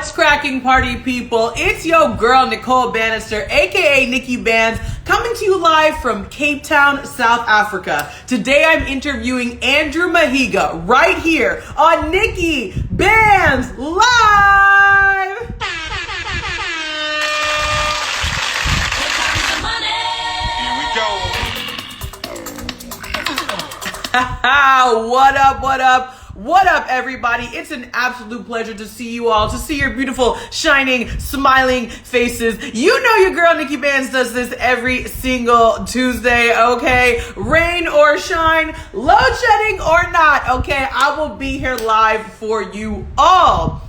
What's cracking, party people? It's your girl Nicole Banister, aka NIKKI BANZ, coming to you live from Cape Town, South Africa. Today I'm interviewing Andrew Mahiga right here on NIKKI BANZ Live. What up, what up? What up, everybody? It's an absolute pleasure to see you all, to see your beautiful, shining, smiling faces. You know your girl NIKKI BANZ does this every single Tuesday, okay? Rain or shine, load shedding or not, okay? I will be here live for you all.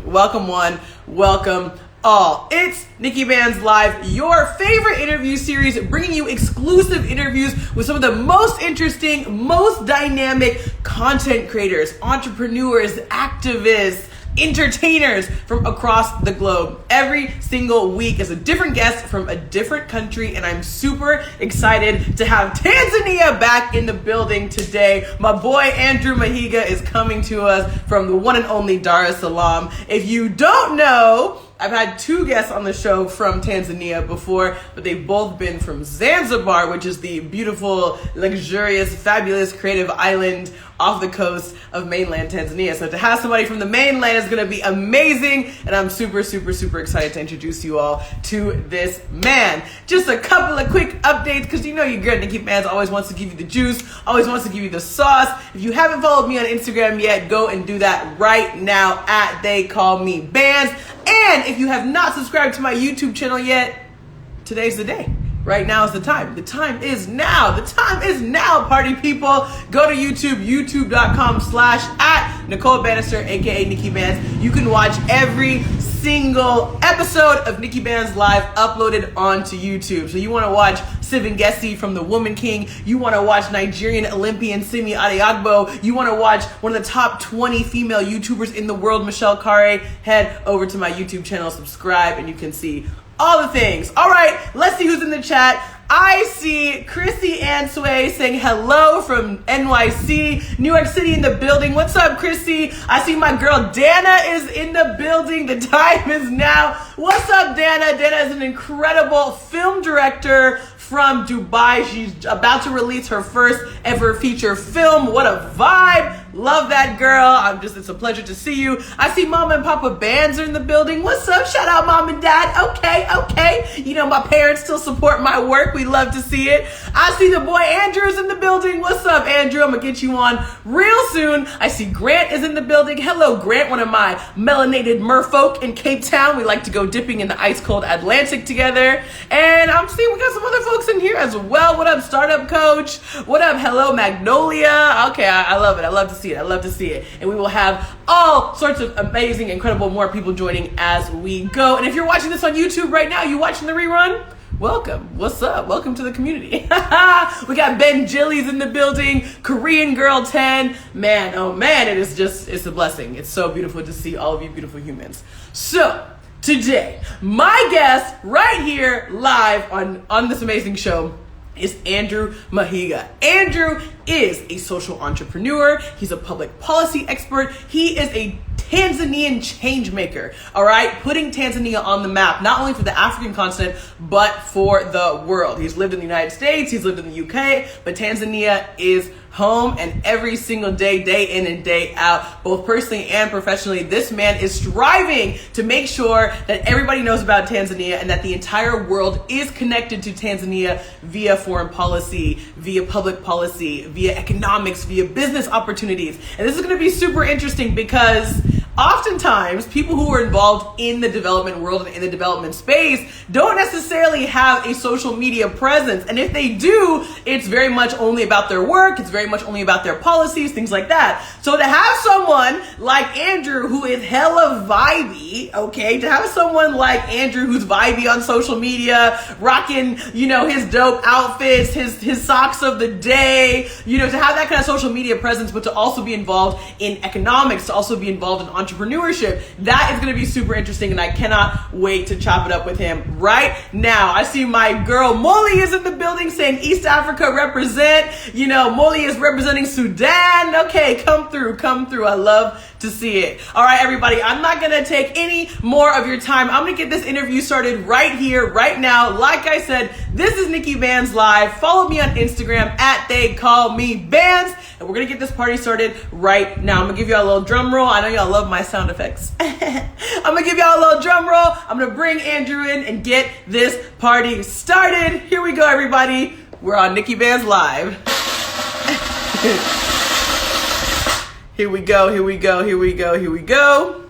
Welcome one, welcome all. It's NIKKI BANZ Live, your favorite interview series, bringing you exclusive interviews with some of the most interesting, most dynamic content creators, entrepreneurs, activists, entertainers from across the globe. Every single week is a different guest from a different country, and I'm super excited to have Tanzania back in the building today. My boy Andrew Mahiga is coming to us from the one and only Dar es Salaam. If you don't know, I've had two guests on the show from Tanzania before, but they've both been from Zanzibar, which is the beautiful, luxurious, fabulous, creative island off the coast of mainland Tanzania. So to have somebody from the mainland is going to be amazing, and I'm super, super, super excited to introduce you all to this man. Just a couple of quick updates, because you know your girl NIKKI BANZ always wants to give you the juice, always wants to give you the sauce. If you haven't followed me on Instagram yet, go and do that right now at They Call Me Bands. And if you have not subscribed to my YouTube channel yet, today's the day. Right now is the time. The time is now. The time is now, party people. Go to YouTube, youtube.com/@Nicole Banister, aka NIKKI BANZ. You can watch every single episode of NIKKI BANZ Live uploaded onto YouTube. So you want to watch Siv Ngesi from The Woman King. You want to watch Nigerian Olympian Simi Adeogbo. You want to watch one of the top 20 female YouTubers in the world, Michelle Kare. Head over to my YouTube channel, subscribe, and you can see all the things. All right, let's see who's in the chat. I see Chrissy Answay saying hello from NYC, New York City in the building. What's up, Chrissy? I see my girl Dana is in the building. The time is now. What's up, Dana? Dana is an incredible film director from Dubai. She's about to release her first ever feature film. What a vibe. Love that girl. It's a pleasure to see you. I see Mama and Papa Bands are in the building. What's up? Shout out Mom and Dad. Okay. You know, my parents still support my work. We love to see it. I see the boy Andrew's in the building. What's up, Andrew? I'm gonna get you on real soon. I see Grant is in the building. Hello, Grant, one of my melanated merfolk in Cape Town. We like to go dipping in the ice cold Atlantic together. And I'm seeing we got some other folks in here as well. What up, Startup Coach? What up? Hello, Magnolia. Okay, I love it. I love to see it. I love to see it. And we will have all sorts of amazing, incredible more people joining as we go. And if you're watching this on YouTube right now, you watching the rerun? Welcome. What's up? Welcome to the community. We got Ben Jilly's in the building. Korean Girl 10. Man, oh man, it's a blessing. It's so beautiful to see all of you beautiful humans. So, today, my guest right here live on this amazing show is Andrew Mahiga. Andrew is a social entrepreneur. He's a public policy expert. He is a Tanzanian change maker, all right? Putting Tanzania on the map, not only for the African continent, but for the world. He's lived in the United States, he's lived in the UK, but Tanzania is home, and every single day, day in and day out, both personally and professionally, this man is striving to make sure that everybody knows about Tanzania and that the entire world is connected to Tanzania via foreign policy, via public policy, via economics, via business opportunities. And this is going to be super interesting because oftentimes people who are involved in the development world and in the development space don't necessarily have a social media presence. And if they do, it's very much only about their work. It's very much only about their policies, things like that. So to have someone like Andrew who is hella vibey, okay, to have someone like Andrew who's vibey on social media, rocking, you know, his dope outfits, his socks of the day, you know, to have that kind of social media presence, but to also be involved in economics, to also be involved in entrepreneurship, that is going to be super interesting, and I cannot wait to chop it up with him right now. I see my girl Molly is in the building saying East Africa represent. You know, Molly is representing Sudan. Okay, come through. I love to see it. All right, everybody, I'm not going to take any more of your time. I'm going to get this interview started right here, right now. Like I said, this is Nikki Banz Live. Follow me on Instagram at They Call Me Banz, and we're going to get this party started right now. I'm going to give y'all a little drum roll. I know y'all love my sound effects. I'm going to give y'all a little drum roll. I'm going to bring Andrew in and get this party started. Here we go, everybody. We're on Nikki Banz Live. Here we go, here we go, here we go, here we go.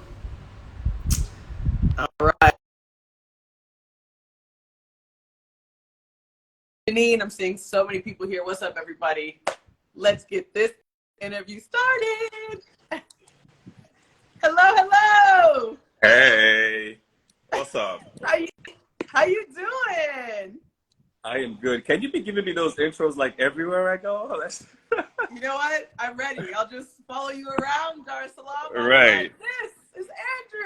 All right. Janine, I'm seeing so many people here. What's up, everybody? Let's get this interview started. Hello, hello. Hey, what's up? How you doing? I am good. Can you be giving me those intros like everywhere I go? That's You know what? I'm ready. I'll just follow you around, Dar es Salaam. right. This is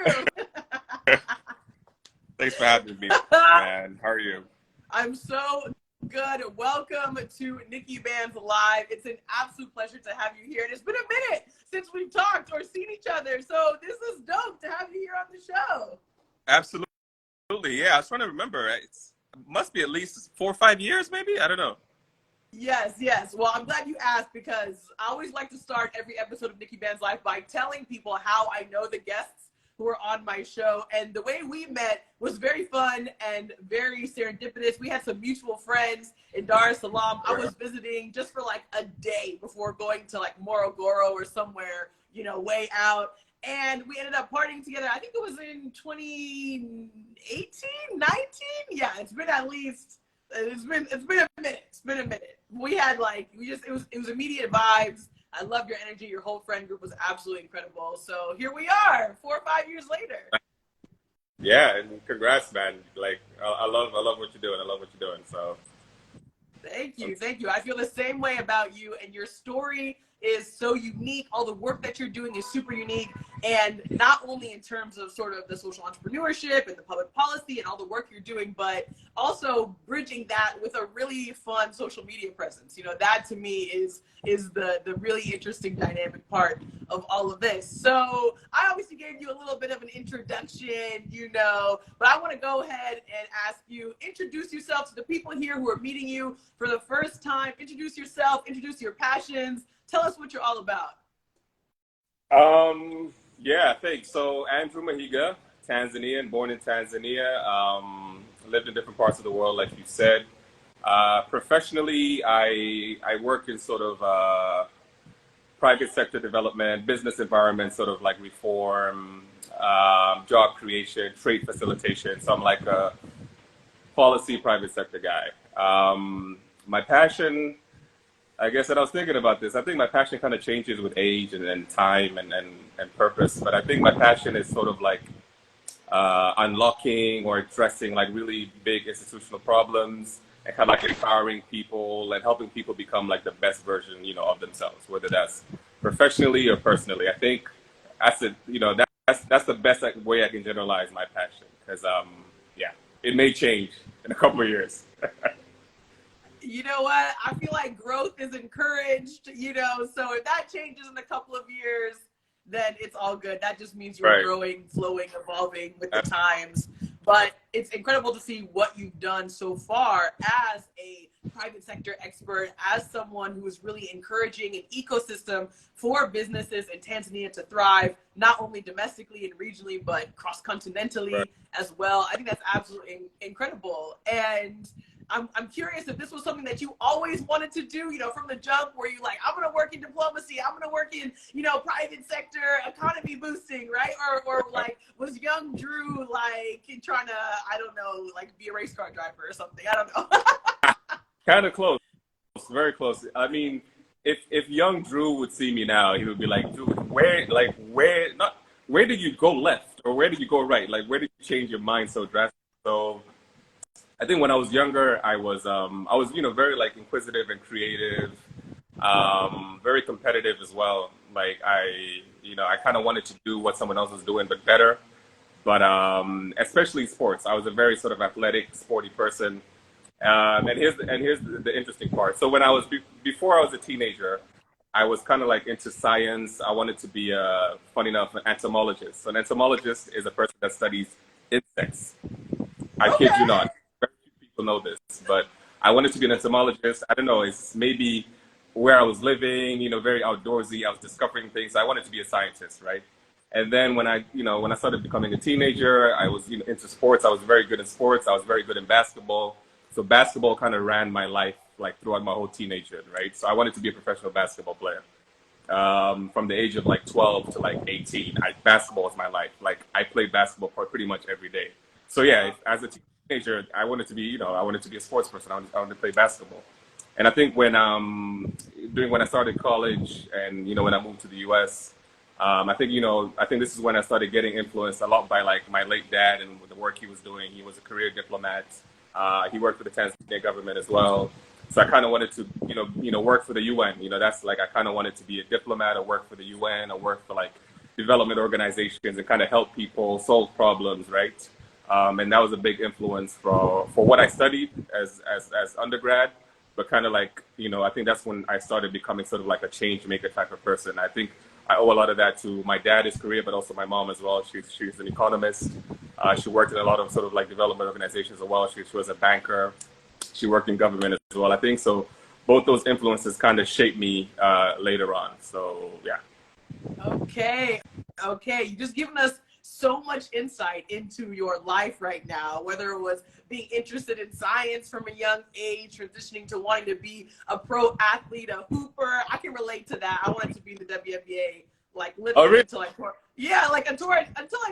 Andrew. Thanks for having me, man. How are you? I'm so good. Welcome to Nikki Banz Live. It's an absolute pleasure to have you here. And it's been a minute since we've talked or seen each other. So this is dope to have you here on the show. Absolutely. Yeah, I was trying to remember. It must be at least 4 or 5 years, maybe? I don't know. Yes, yes. Well, I'm glad you asked because I always like to start every episode of Nikki Banz Live by telling people how I know the guests who are on my show. And the way we met was very fun and very serendipitous. We had some mutual friends in Dar es Salaam. I was visiting just for like a day before going to like Morogoro or somewhere, you know, way out. And we ended up partying together. I think it was in 2018, 19. Yeah, it's been a minute. It's been a minute. We had like, it was immediate vibes. I love your energy. Your whole friend group was absolutely incredible. So here we are, 4 or 5 years later. Yeah, and congrats, man. Like, I love what you're doing. I love what you're doing. So thank you. I feel the same way about you, and your story is so unique. All the work that you're doing is super unique, and not only in terms of sort of the social entrepreneurship and the public policy and all the work you're doing, but also bridging that with a really fun social media presence. You know, that to me is the really interesting dynamic part of all of this. So I obviously gave you a little bit of an introduction, you know, but I want to go ahead and ask you, introduce yourself to the people here who are meeting you for the first time. Introduce yourself, introduce your passions. Tell us what you're all about. Yeah, thanks. So Andrew Mahiga, Tanzanian, born in Tanzania, lived in different parts of the world, like you said. Professionally, I work in sort of private sector development, business environment, sort of like reform, job creation, trade facilitation. So I'm like a policy private sector guy. My passion, I guess that I was thinking about this. I think my passion kind of changes with age and time and purpose. But I think my passion is sort of like unlocking or addressing like really big institutional problems and kind of like empowering people and helping people become like the best version, you know, of themselves, whether that's professionally or personally. I think that's it. You know, that's the best way I can generalize my passion because yeah, it may change in a couple of years. You know what? I feel like growth is encouraged, you know, so if that changes in a couple of years, then it's all good. That just means you're growing, flowing, evolving with the times. But it's incredible to see what you've done so far as a private sector expert, as someone who is really encouraging an ecosystem for businesses in Tanzania to thrive, not only domestically and regionally, but cross-continentally as well. I think that's absolutely incredible. And I'm curious if this was something that you always wanted to do, you know, from the jump, where you like, I'm going to work in diplomacy, I'm going to work in, you know, private sector, economy boosting, right? Or like, was young Drew like trying to, I don't know, like be a race car driver or something? I don't know. Kind of close, very close. I mean, if young Drew would see me now, he would be like, dude, where did you go left or where did you go right? Like, where did you change your mind so drastically? So I think when I was younger, I was you know, very like inquisitive and creative, very competitive as well. Like I kind of wanted to do what someone else was doing, but better. But especially sports, I was a very sort of athletic, sporty person. And here's the interesting part. So when I was before I was a teenager, I was kind of like into science. I wanted to be, funny enough, an entomologist. So an entomologist is a person that studies insects. I kid you not. Very few people know this, but I wanted to be an entomologist. I don't know, it's maybe where I was living, you know, very outdoorsy. I was discovering things. I wanted to be a scientist, right? And then when I started becoming a teenager, I was, into sports. I was very good in sports. I was very good in basketball. So basketball kind of ran my life like throughout my whole teenagehood, right? So I wanted to be a professional basketball player. From the age of like 12 to like 18, basketball was my life. Like I played basketball pretty much every day. So yeah, as a teenager, I wanted to be, I wanted to be a sports person. I wanted to play basketball. And I think when I started college and when I moved to the U.S., I think this is when I started getting influenced a lot by like my late dad and the work he was doing. He was a career diplomat. He worked for the Tanzania government as well. So I kind of wanted to, work for the UN. That's like I kind of wanted to be a diplomat or work for the UN or work for like development organizations and kind of help people solve problems, right? And that was a big influence for what I studied as undergrad. But kind of like, I think that's when I started becoming sort of like a change maker type of person. I think I owe a lot of that to my dad's career, but also my mom as well. She's an economist. She worked in a lot of sort of like development organizations as well. She was a banker. She worked in government as well, I think. So both those influences kind of shaped me later on. So, yeah. Okay. You just given us so much insight into your life right now, whether it was being interested in science from a young age, transitioning to wanting to be a pro athlete, a hooper. I can relate to that. I wanted to be in the WNBA, like literally really? until I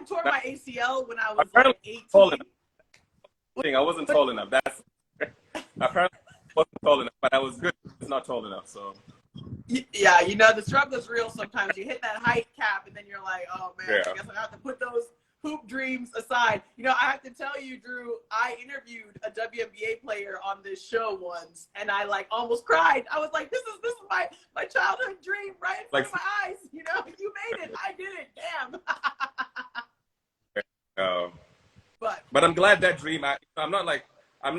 tore my ACL when I was like 18. I wasn't tall enough. That's apparently I wasn't tall enough, but I was good. It's not tall enough, so. Yeah, the struggle is real sometimes. You hit that height cap and then you're like, oh man, I guess I have to put those hoop dreams aside. I have to tell you, Drew, I interviewed a WNBA player on this show once and I like almost cried. I was like, this is my childhood dream right in front of my eyes. You made it. I did it. Damn. But I'm glad that dream, I'm not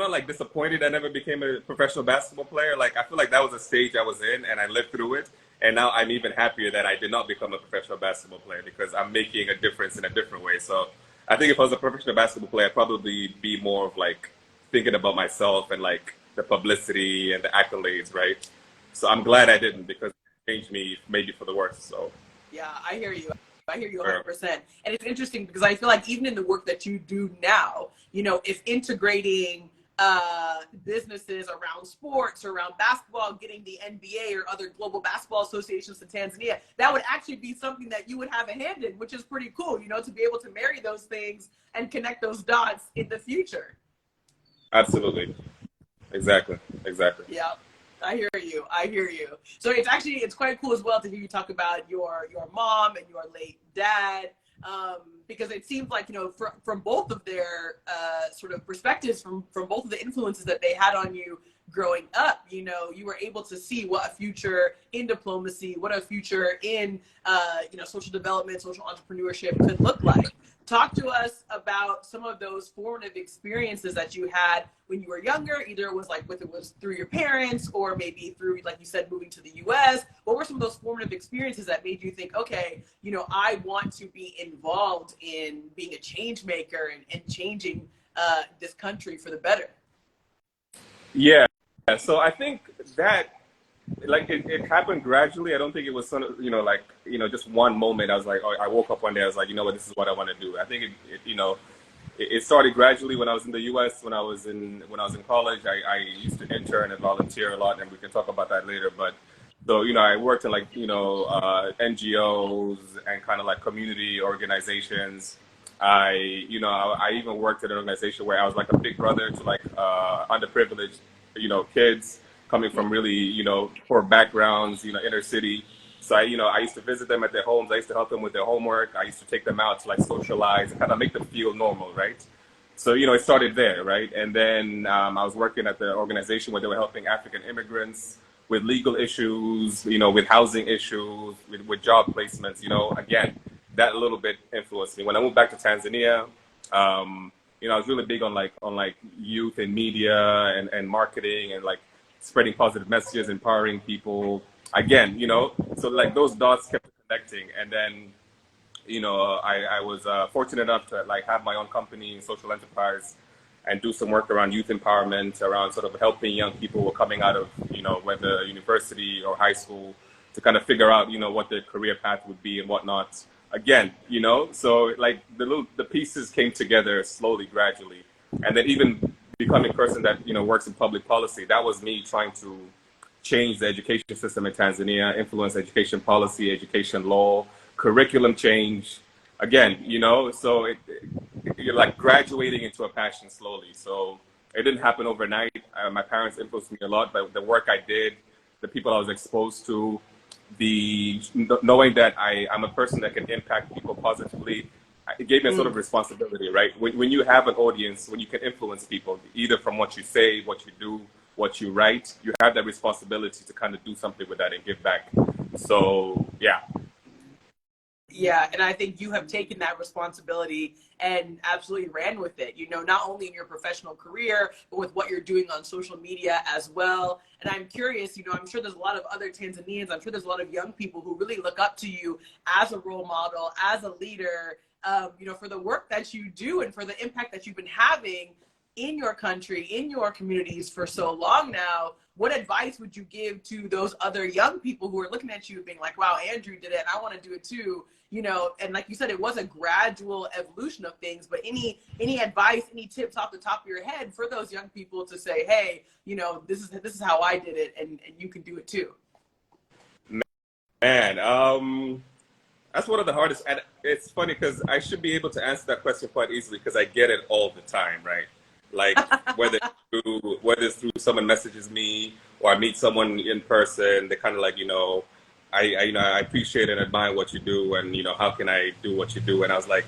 like disappointed I never became a professional basketball player. Like I feel like that was a stage I was in and I lived through it. And now I'm even happier that I did not become a professional basketball player because I'm making a difference in a different way. So I think if I was a professional basketball player, I'd probably be more of like thinking about myself and like the publicity and the accolades, right? So I'm glad I didn't because it changed me maybe for the worse. So yeah, I hear you 100%. And it's interesting because I feel like even in the work that you do now, if integrating businesses around sports, around basketball, getting the NBA or other global basketball associations to Tanzania, that would actually be something that you would have a hand in, which is pretty cool, to be able to marry those things and connect those dots in the future. Absolutely. Exactly. Yeah. I hear you. So it's quite cool as well to hear you talk about your mom and your late dad, because it seems like, from both of their sort of perspectives, from both of the influences that they had on you growing up, you were able to see what a future in diplomacy, what a future in, social development, social entrepreneurship could look like. Talk to us about some of those formative experiences that you had when you were younger, either it was through your parents or maybe through, like you said, moving to the US. What were some of those formative experiences that made you think, okay, I want to be involved in being a change maker and changing this country for the better? Yeah. So I think that it happened gradually. I don't think it was sort of, just one moment. I was like, I woke up one day, I was like, this is what I want to do. I think it started gradually when I was in the U.S. When I was in college, I used to intern and volunteer a lot, and we can talk about that later. But so I worked in NGOs and kind of like community organizations. I even worked at an organization where I was like a big brother to like underprivileged kids coming from really poor backgrounds, inner city. So I used to visit them at their homes. I used to help them with their homework. I used to take them out to like socialize and kind of make them feel normal, right? So it started there, right? And then I was working at the organization where they were helping African immigrants with legal issues, with housing issues, with job placements. Again, that a little bit influenced me. When I moved back to Tanzania, I was really big on youth and media and marketing and like spreading positive messages, empowering people. again, so like those dots kept connecting. And then, I was fortunate enough to like have my own company, social enterprise, and do some work around youth empowerment, around sort of helping young people who are coming out of, whether university or high school, to kind of figure out, what their career path would be and whatnot. Again, so like the pieces came together slowly, gradually. And then even becoming a person that, works in public policy, that was me trying to change the education system in Tanzania, influence education policy, education law, curriculum change. Again, so you're like graduating into a passion slowly. So it didn't happen overnight. My parents influenced me a lot, but the work I did, the people I was exposed to, knowing that I'm a person that can impact people positively, it gave me a sort of responsibility, right? When you have an audience, when you can influence people, either from what you say, what you do, what you write, you have that responsibility to kind of do something with that and give back. So, yeah. Yeah, and I think you have taken that responsibility and absolutely ran with it, not only in your professional career, but with what you're doing on social media as well. And I'm curious, I'm sure there's a lot of other Tanzanians, I'm sure there's a lot of young people who really look up to you as a role model, as a leader, for the work that you do and for the impact that you've been having in your country, in your communities for so long now. What advice would you give to those other young people who are looking at you being like, wow, Andrew did it, I want to do it too, and like you said, it was a gradual evolution of things, but any advice, any tips off the top of your head for those young people to say, hey, this is how I did it, and you can do it too? Man, that's one of the hardest, and it's funny because I should be able to answer that question quite easily because I get it all the time, right? Like whether it's through someone messages me or I meet someone in person, they kind of like, I appreciate and admire what you do, and how can I do what you do? And I was like,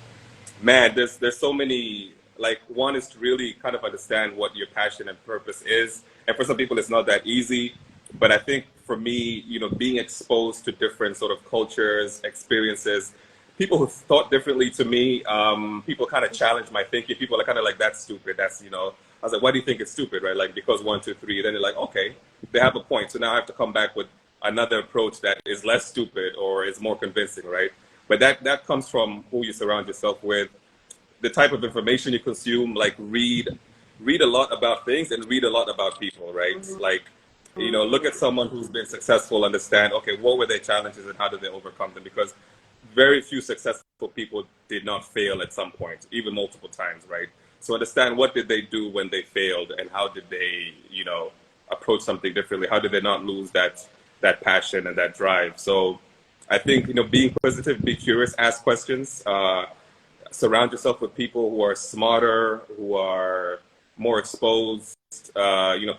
man, there's so many. Like, one is to really kind of understand what your passion and purpose is, and for some people it's not that easy. But I think for me, being exposed to different sort of cultures, experiences, people who thought differently to me, people kind of challenge my thinking. People are kind of like, that's stupid. That's, I was like, why do you think it's stupid, right? Like, because 1, 2, 3, then they're like, okay, they have a point. So now I have to come back with another approach that is less stupid or is more convincing, right? But that comes from who you surround yourself with, the type of information you consume, like read a lot about things and read a lot about people, right? Like, look at someone who's been successful, understand, okay, what were their challenges and how did they overcome them? Because very few successful people did not fail at some point, even multiple times, right? So understand what did they do when they failed and how did they, approach something differently? How did they not lose that passion and that drive? So I think, being inquisitive, be curious, ask questions, surround yourself with people who are smarter, who are more exposed,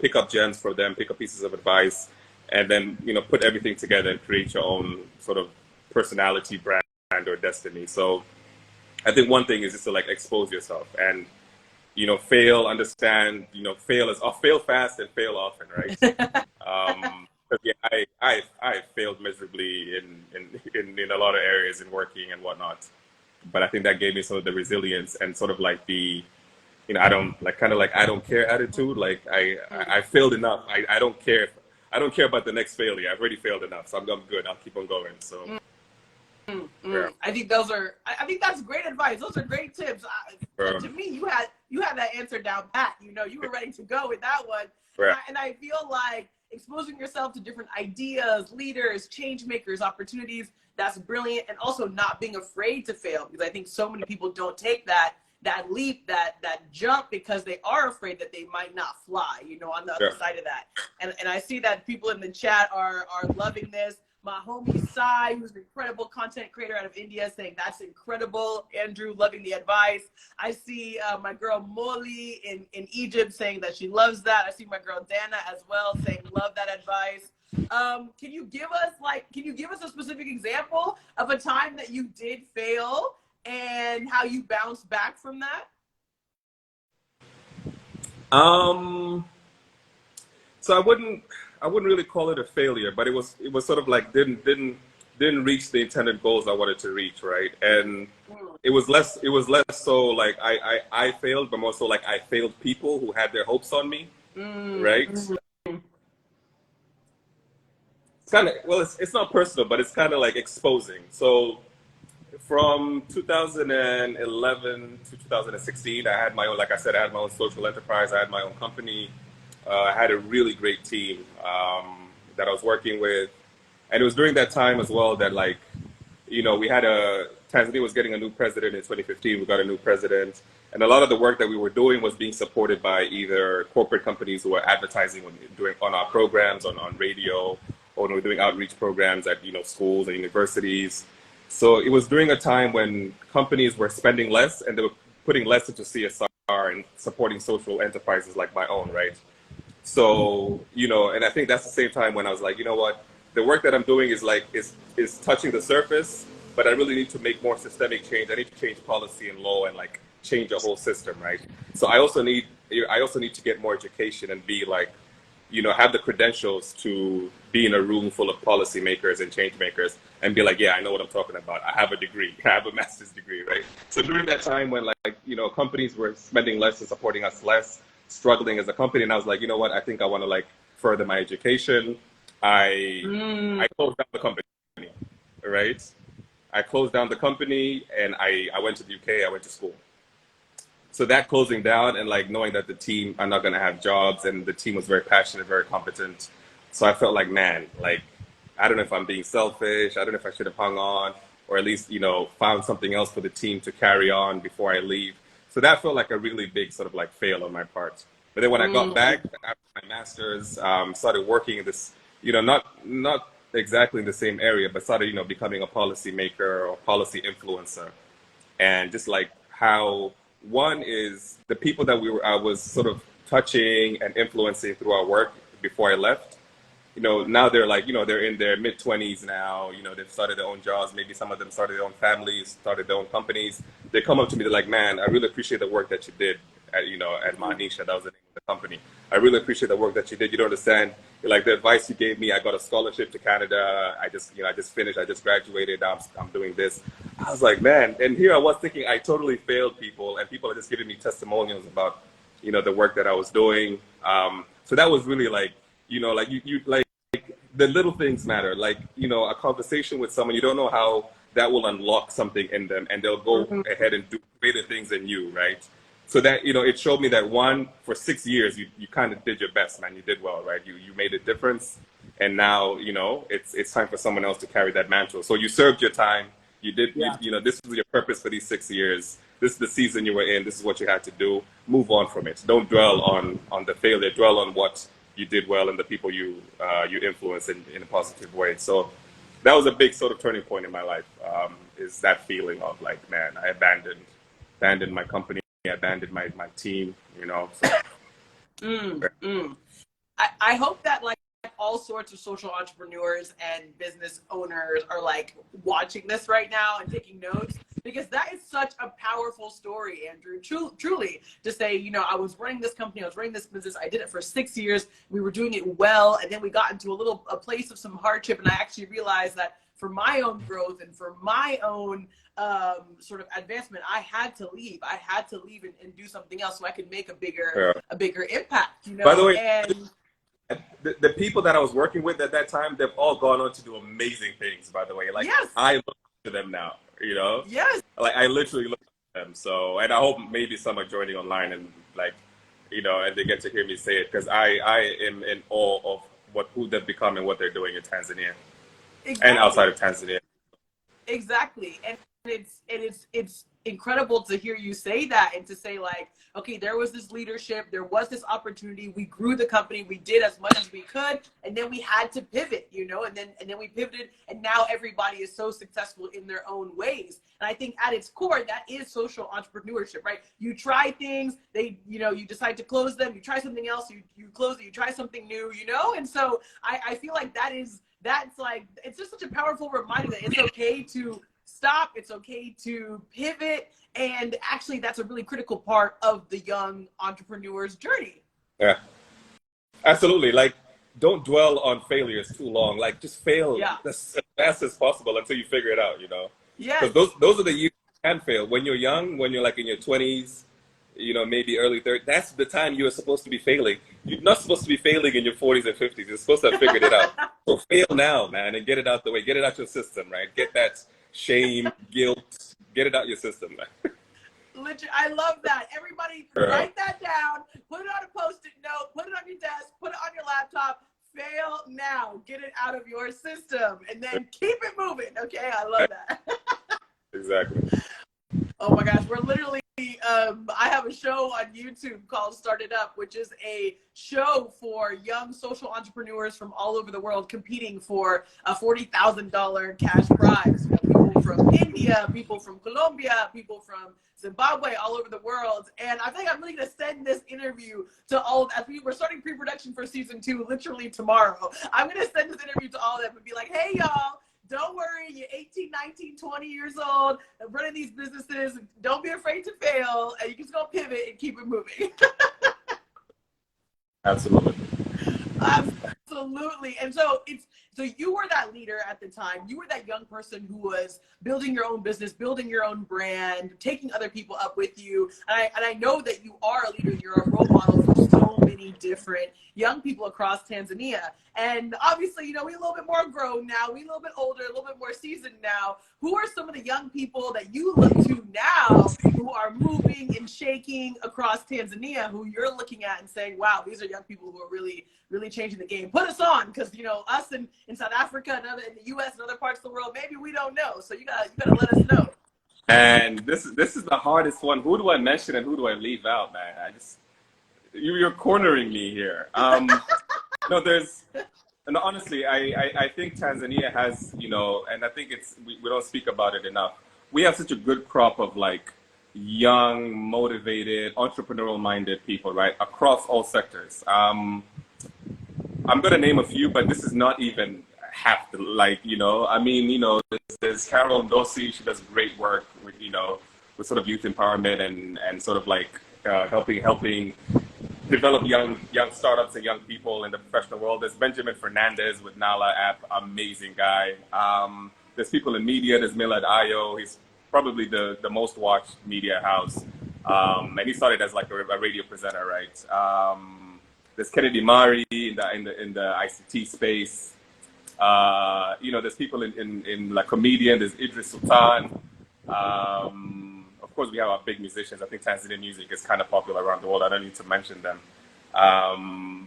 pick up gems for them, pick up pieces of advice, and then, put everything together and create your own sort of personality, brand, or destiny. So I think one thing is just to like expose yourself and, fail, understand, fail fast and fail often, right? Yeah, I failed miserably in a lot of areas in working and whatnot. But I think that gave me some of the resilience and sort of like the, I don't care attitude. Like I failed enough. I don't care. I don't care about the next failure. I've already failed enough, so I'm good. I'll keep on going. So. Yeah. I think that's great advice. Those are great tips. To me, you had that answer down pat. You were ready to go with that one. Right. And I feel like exposing yourself to different ideas, leaders, change makers, opportunities, that's brilliant. And also not being afraid to fail, because I think so many people don't take that leap, that jump, because they are afraid that they might not fly, on the other side of that. And I see that people in the chat are loving this. My homie Sai, who's an incredible content creator out of India, saying that's incredible. Andrew, loving the advice. I see my girl Molly in Egypt saying that she loves that. I see my girl Dana as well saying love that advice. Can you give us a specific example of a time that you did fail and how you bounced back from that? So I wouldn't really call it a failure, but it was sort of like didn't reach the intended goals I wanted to reach, right? And it was less so like I failed, but more so like I failed people who had their hopes on me, right? it's kind of, well, it's not personal, but it's kind of like exposing. So from 2011 to 2016, I had my own, like I said, I had my own social enterprise. I had my own company. I had a really great team that I was working with. And it was during that time as well that, like, you know, Tanzania was getting a new president in 2015. We got a new president. And a lot of the work that we were doing was being supported by either corporate companies who were advertising on our programs, on radio, or we were doing outreach programs at, you know, schools and universities. So it was during a time when companies were spending less and they were putting less into CSR and supporting social enterprises like my own, right? So, you know, and I think that's the same time when I was like, you know what, the work that I'm doing is touching the surface, but I really need to make more systemic change. I need to change policy and law and like change a whole system, right? So I also need to get more education and be like, you know, have the credentials to be in a room full of policymakers and change makers and be like, yeah, I know what I'm talking about. I have a degree. I have a master's degree, right? So during that time when, like, you know, companies were spending less and supporting us less, struggling as a company, and I was like, you know what, I think I want to like further my education. I closed down the company, right? I closed down the company and I went to the UK, I went to school. So that closing down and like knowing that the team are not going to have jobs and the team was very passionate, very competent. So I felt like, man, like, I don't know if I'm being selfish. I don't know if I should have hung on or at least, you know, found something else for the team to carry on before I leave. So that felt like a really big sort of like fail on my part. But then when I got back after my master's, started working in this, you know, not exactly in the same area, but started, you know, becoming a policy maker or policy influencer. And just like how one is the people that I was sort of touching and influencing through our work before I left, you know, now they're like, you know, they're in their mid-20s now, you know, they've started their own jobs, maybe some of them started their own families, started their own companies. They come up to me, they're like, man, I really appreciate the work that you did at, you know, at Manisha, that was the name of the company. I really appreciate the work that you did. You don't understand, like the advice you gave me, I got a scholarship to Canada, I just finished, I just graduated, I'm doing this. I was like, man, and here I was thinking I totally failed people, and people are just giving me testimonials about, you know, the work that I was doing. So that was really like, you know, like you like the little things matter. Like, you know, a conversation with someone, you don't know how that will unlock something in them, and they'll go ahead and do greater things than you, right? So that, you know, it showed me that one, for 6 years, you kind of did your best, man. You did well, right? You made a difference, and now, you know, it's time for someone else to carry that mantle. So you served your time. You did, you know, this was your purpose for these 6 years. This is the season you were in. This is what you had to do. Move on from it. Don't dwell on the failure. Dwell on what you did well and the people you influenced in a positive way. So that was a big sort of turning point in my life, is that feeling of like, man, I abandoned my company. I abandoned my team, you know. So. I hope that like all sorts of social entrepreneurs and business owners are like watching this right now and taking notes, because that is such a powerful story, Andrew. Truly, to say, you know, I was running this company, I was running this business, I did it for 6 years, we were doing it well, and then we got into a place of some hardship, and I actually realized that for my own growth and for my own sort of advancement, I had to leave. I had to leave and do something else so I could make a bigger impact. You know. By the way, and the people that I was working with at that time, they've all gone on to do amazing things. By the way, like I look to them now. You know. Yes. Like I literally look at them. So, and I hope maybe some are joining online and like, you know, and they get to hear me say it, because I am in awe of who they've become and what they're doing in Tanzania. Exactly. And outside of Tanzania. Exactly. And it's incredible to hear you say that, and to say like, okay, there was this leadership, there was this opportunity, we grew the company, we did as much as we could, and then we had to pivot, you know, and then we pivoted, and now everybody is so successful in their own ways. And I think at its core, that is social entrepreneurship, right? You try things, you decide to close them, you try something else, you close it, you try something new, you know? And so I feel like that's like, it's just such a powerful reminder that it's okay to stop, it's okay to pivot, and actually that's a really critical part of the young entrepreneur's journey. Yeah, absolutely. Like, don't dwell on failures too long. Like, just fail as fast as possible until you figure it out, you know? Yeah. Because those are the years you can fail. When you're young, when you're like in your 20s, you know, maybe early 30s, that's the time you are supposed to be failing. You're not supposed to be failing in your 40s and 50s. You're supposed to have figured it out. So fail now, man, and get it out the way. Get it out your system, right? Get that shame, guilt, get it out your system, man. Literally, I love that. Everybody write that down, put it on a Post-it note, put it on your desk, put it on your laptop. Fail now. Get it out of your system and then keep it moving. Okay, I love that. Exactly. Oh my gosh, we're literally, I have a show on YouTube called Start It Up, which is a show for young social entrepreneurs from all over the world competing for a $40,000 cash prize. You know, people from India, people from Colombia, people from Zimbabwe, all over the world. And I think I'm really going to send this interview to all, as we're starting pre-production for season 2, literally tomorrow. I'm going to send this interview to all of them and be like, hey, y'all. Don't worry, you're 18, 19, 20 years old, running these businesses. Don't be afraid to fail. And you can just go pivot and keep it moving. Absolutely. Absolutely. And so you were that leader at the time. You were that young person who was building your own business, building your own brand, taking other people up with you. And I know that you are a leader. You're a role model for so many different young people across Tanzania. And obviously, you know, we're a little bit more grown now. We're a little bit older, a little bit more seasoned now. Who are some of the young people that you look to now who are moving and shaking across Tanzania, who you're looking at and saying, wow, these are young people who are really, really changing the game? Put us on, because, you know, us in South Africa and in the U.S. and other parts of the world, maybe we don't know. So you gotta let us know. And this is the hardest one. Who do I mention and who do I leave out, man? You're cornering me here. No, and honestly, I think Tanzania has, you know, and I think we don't speak about it enough. We have such a good crop of like young, motivated, entrepreneurial-minded people, right, across all sectors. I'm going to name a few, but this is not even half the, like, you know, I mean, you know, there's Carol Ndosi. She does great work with, you know, with sort of youth empowerment and sort of like helping develop young startups and young people in the professional world. There's Benjamin Fernandez with Nala app, amazing guy. There's people in media. There's Milad Ayo. He's probably the most watched media house. And he started as like a radio presenter, right? There's Kennedy Mari in the ICT space. You know, there's people in like comedian. There's Idris Sultan. Of course, we have our big musicians. I think Tanzanian music is kind of popular around the world. I don't need to mention them.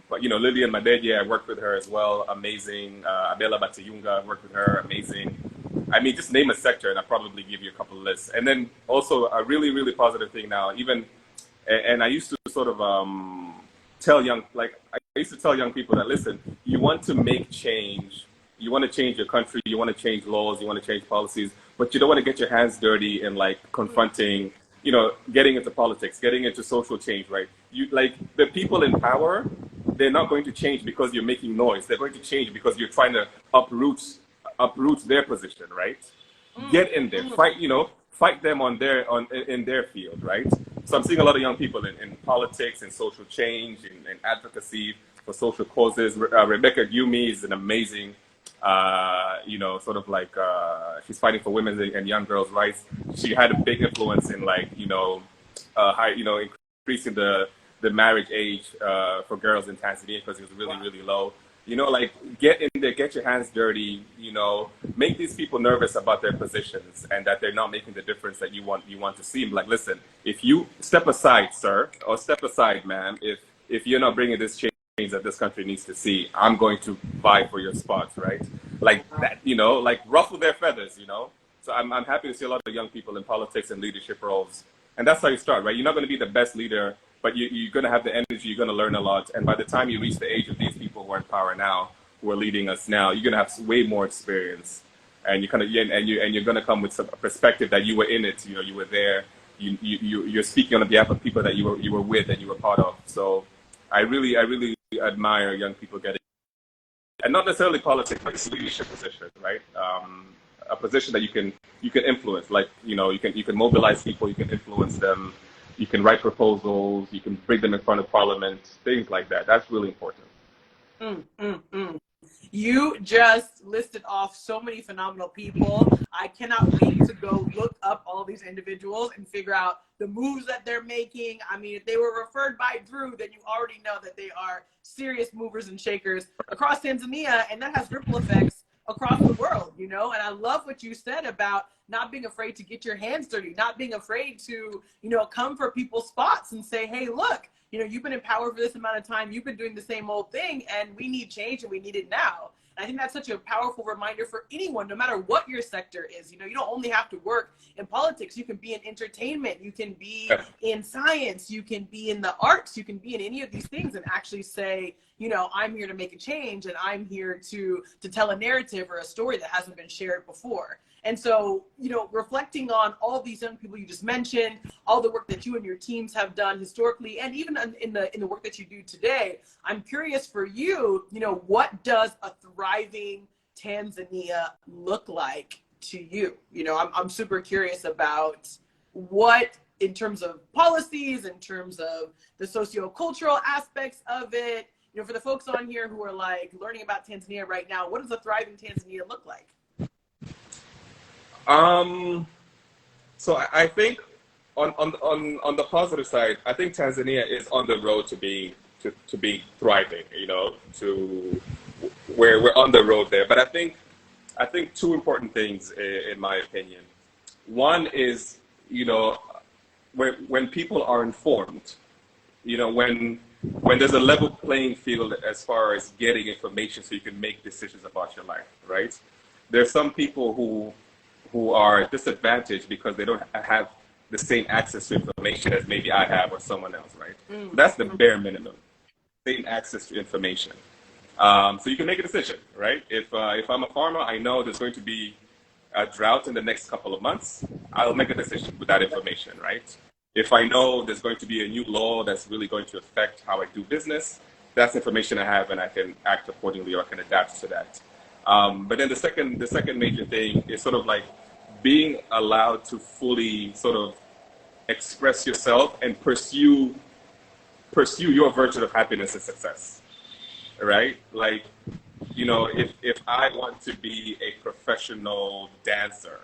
But, you know, Lillian Madede, I worked with her as well. Amazing. Abela Batayunga, I worked with her. Amazing. I mean, just name a sector and I'll probably give you a couple of lists. And then also a really, really positive thing now, even, and I used to sort of tell young people that, listen, you want to make change. You want to change your country, you want to change laws, you want to change policies, but you don't want to get your hands dirty in like confronting, you know, getting into politics, getting into social change, right? You like the people in power, they're not going to change because you're making noise. They're going to change because you're trying to uproot their position, right? Get in there, fight them in their field, right? So I'm seeing a lot of young people in politics and social change and advocacy for social causes. Rebecca Gyumi is an amazing, you know, sort of like she's fighting for women's and young girls' rights. She had a big influence in like, you know, increasing the marriage age for girls in Tanzania because it was really, really low. You know, like get in there, get your hands dirty, you know, make these people nervous about their positions and that they're not making the difference that you want to see. Like, listen, if you step aside, sir, or step aside, ma'am, if you're not bringing this change that this country needs to see, I'm going to vie for your spots, right? Like that, you know, like ruffle their feathers, you know? So I'm happy to see a lot of young people in politics and leadership roles. And that's how you start, right? You're not going to be the best leader, but you're going to have the energy, you're going to learn a lot. And by the time you reach the age of these people who are in power now, who are leading us now, you're going to have way more experience. And you're going to come with some perspective that you were in it, you know, you were there, you're speaking on behalf of people that you were with and you were part of. So I really admire young people getting, and not necessarily politics, but it's a leadership position, right? A position that you can influence, like, you know, you can mobilize people, you can influence them, you can write proposals, you can bring them in front of parliament, things like that. That's really important. You just listed off so many phenomenal people. I cannot wait to go look up all these individuals and figure out the moves that they're making. I mean, if they were referred by Drew, then you already know that they are serious movers and shakers across Tanzania, and that has ripple effects across the world, you know? And I love what you said about not being afraid to get your hands dirty, not being afraid to, you know, come for people's spots and say, hey, look, you know, you've been in power for this amount of time. You've been doing the same old thing, and we need change, and we need it now. And I think that's such a powerful reminder for anyone, no matter what your sector is. You know, you don't only have to work in politics. You can be in entertainment. You can be in science. You can be in the arts. You can be in any of these things and actually say, you know, I'm here to make a change, and I'm here to tell a narrative or a story that hasn't been shared before. And so, you know, reflecting on all these young people you just mentioned, all the work that you and your teams have done historically, and even in the work that you do today, I'm curious for you, you know, what does a thriving Tanzania look like to you? You know, I'm super curious about what, in terms of policies, in terms of the socio-cultural aspects of it, you know, for the folks on here who are like learning about Tanzania right now, what does a thriving Tanzania look like? So I think on the positive side, I think Tanzania is on the road to being thriving. You know, to where we're on the road there. But I think two important things in my opinion. One is, you know, when people are informed, you know, when there's a level playing field as far as getting information so you can make decisions about your life, right? There's some people who are disadvantaged because they don't have the same access to information as maybe I have or someone else, right? So that's the bare minimum, same access to information. So you can make a decision, right? If I'm a farmer, I know there's going to be a drought in the next couple of months, I'll make a decision with that information, right? If I know there's going to be a new law that's really going to affect how I do business, that's information I have and I can act accordingly or I can adapt to that. But then the second major thing is sort of like being allowed to fully sort of express yourself and pursue your version of happiness and success, right? Like, you know, if I want to be a professional dancer,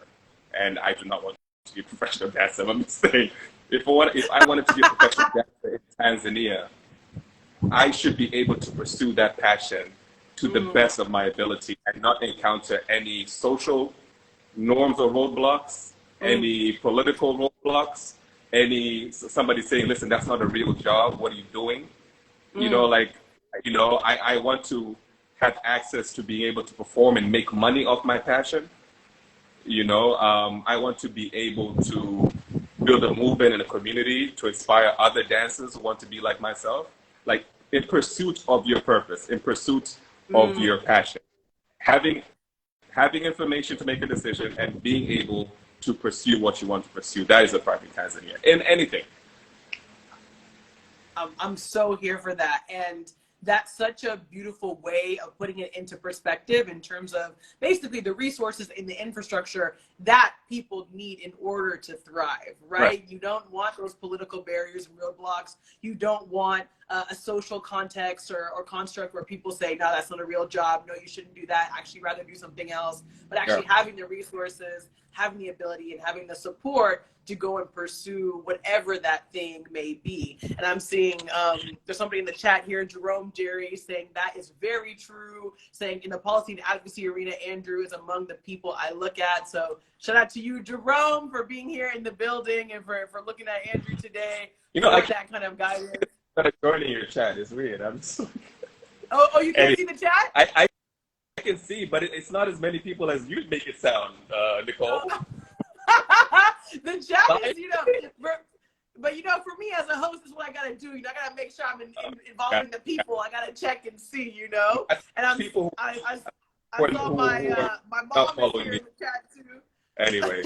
and I do not want to be a professional dancer, I'm just saying, if I wanted to be a professional dancer in Tanzania, I should be able to pursue that passion to the best of my ability and not encounter any social norms or roadblocks, any political roadblocks, somebody saying, listen, that's not a real job, what are you doing? You know, like, you know, I want to have access to being able to perform and make money off my passion. You know, I want to be able to build a movement in a community to inspire other dancers who want to be like myself, like in pursuit of your purpose, in pursuit of your passion. Having information to make a decision and being able to pursue what you want to pursue. That is a thriving Tanzania in anything. I'm so here for that. And that's such a beautiful way of putting it into perspective in terms of basically the resources and the infrastructure that people need in order to thrive, right? You don't want those political barriers and roadblocks. You don't want a social context or construct where people say, no, that's not a real job. No, you shouldn't do that. Actually, rather do something else. But actually having the resources, having the ability, and having the support to go and pursue whatever that thing may be. And I'm seeing there's somebody in the chat here, Jerome Jerry, saying that is very true, saying in the policy and advocacy arena, Andrew is among the people I look at. So shout out to you, Jerome, for being here in the building and for looking at Andrew today. You know, that kind of guidance. Joining your chat is weird. I'm just... Oh, you can see the chat? I can see, but it's not as many people as you make it sound, Nicole. The chat is, you know, but you know, for me as a host, is what I gotta do. You know, I gotta make sure I'm involving the people. I gotta check and see, you know. And I saw my mom is here in the chat too. Anyway.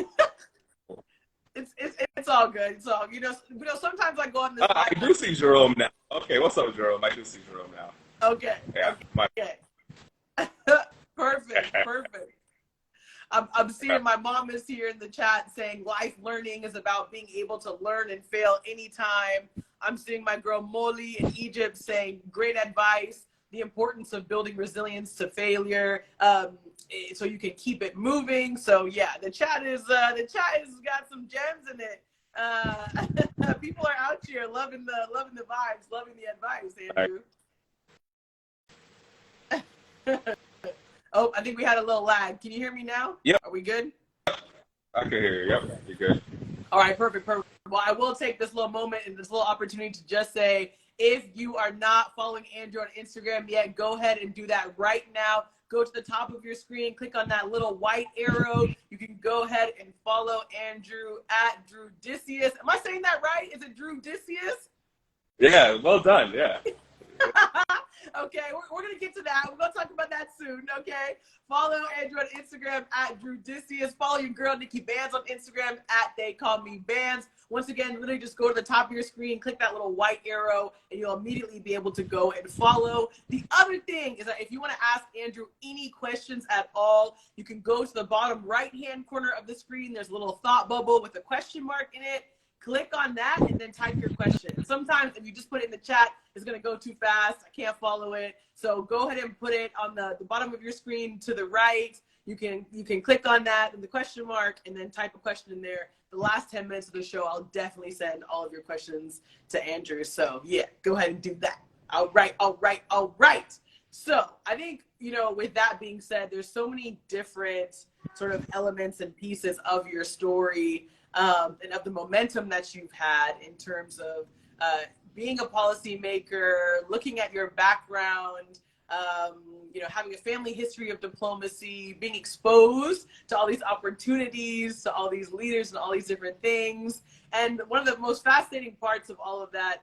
It's all good. It's all, you know, sometimes I go on this. I do see Jerome now. Okay, what's up, Jerome? I do see Jerome now. Okay. Yeah. Okay. Perfect. I'm seeing my mom is here in the chat saying life learning is about being able to learn and fail anytime. I'm seeing my girl Molly in Egypt saying great advice. the importance of building resilience to failure, so you can keep it moving. So yeah, the chat has got some gems in it. People are out here loving the vibes, loving the advice, Andrew. Oh, I think we had a little lag. Can you hear me now? Yep. Are we good? I can hear you. Yep, you're good. All right, perfect. Well, I will take this little moment and this little opportunity to just say, if you are not following Andrew on Instagram yet, go ahead and do that right now. Go to the top of your screen, click on that little white arrow. You can go ahead and follow Andrew at Drudysseus. Am I saying that right? Is it Drudysseus? Yeah, well done. Yeah. Okay, we're going to get to that. We're going to talk about that soon, okay? Follow Andrew on Instagram at Drudysseus. Follow your girl, NIKKI BANZ, on Instagram at They Call Me Banz. Once again, literally just go to the top of your screen, click that little white arrow, and you'll immediately be able to go and follow. The other thing is that if you want to ask Andrew any questions at all, you can go to the bottom right-hand corner of the screen. There's a little thought bubble with a question mark in it. Click on that and then type your question. Sometimes if you just put it in the chat, it's going to go too fast. I can't follow it. So go ahead and put it on the bottom of your screen to the right. You can click on that and the question mark and then type a question in there. The last 10 minutes of the show, I'll definitely send all of your questions to Andrew. So yeah, go ahead and do that. All right. So I think, with that being said, there's so many different sort of elements and pieces of your story, and of the momentum that you've had in terms of being a policymaker, looking at your background, having a family history of diplomacy, being exposed to all these opportunities, to all these leaders and all these different things. And one of the most fascinating parts of all of that,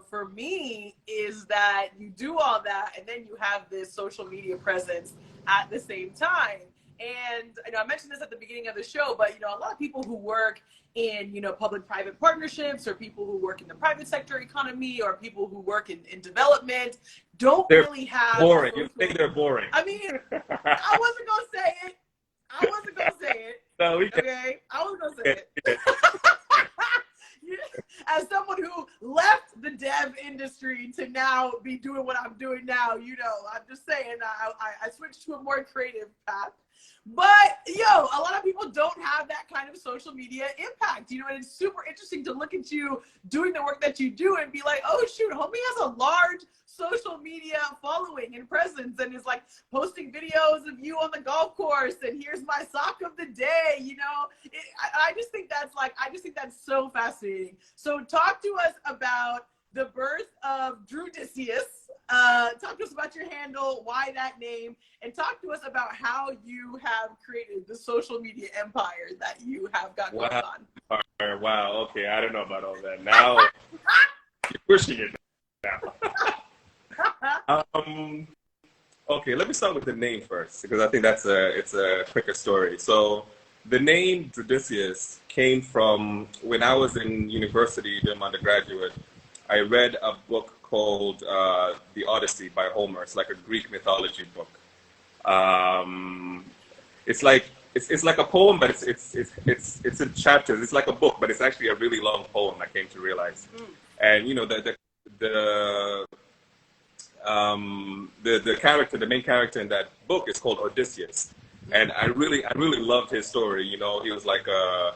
for me, is that you do all that and then you have this social media presence at the same time. And I mentioned this at the beginning of the show, but a lot of people who work in public-private partnerships, or people who work in the private sector economy, or people who work in development they're really have boring. You think they're boring. I mean, I wasn't gonna say it. No, okay, I wasn't gonna say it. As someone who left the dev industry to now be doing what I'm doing now, I'm just saying I switched to a more creative path. But a lot of people don't have that kind of social media impact, and it's super interesting to look at you doing the work that you do and be like, oh shoot, homie has a large social media following and presence, and is like posting videos of you on the golf course, and here's my sock of the day. I just think that's so fascinating. So talk to us about the birth of Drudysseus. Talk to us about your handle, why that name, and talk to us about how you have created the social media empire that you have got going on. All right, wow, okay, I don't know about all that. Now, you're pushing it now. Okay, let me start with the name first, because I think it's a quicker story. So the name Drudysseus came from when I was in university doing my undergraduate. I read a book called The Odyssey by Homer. It's like a Greek mythology book. It's like a poem, but it's in chapters. It's like a book, but it's actually a really long poem, I came to realize. And the main character in that book is called Odysseus. And I really loved his story. He was like a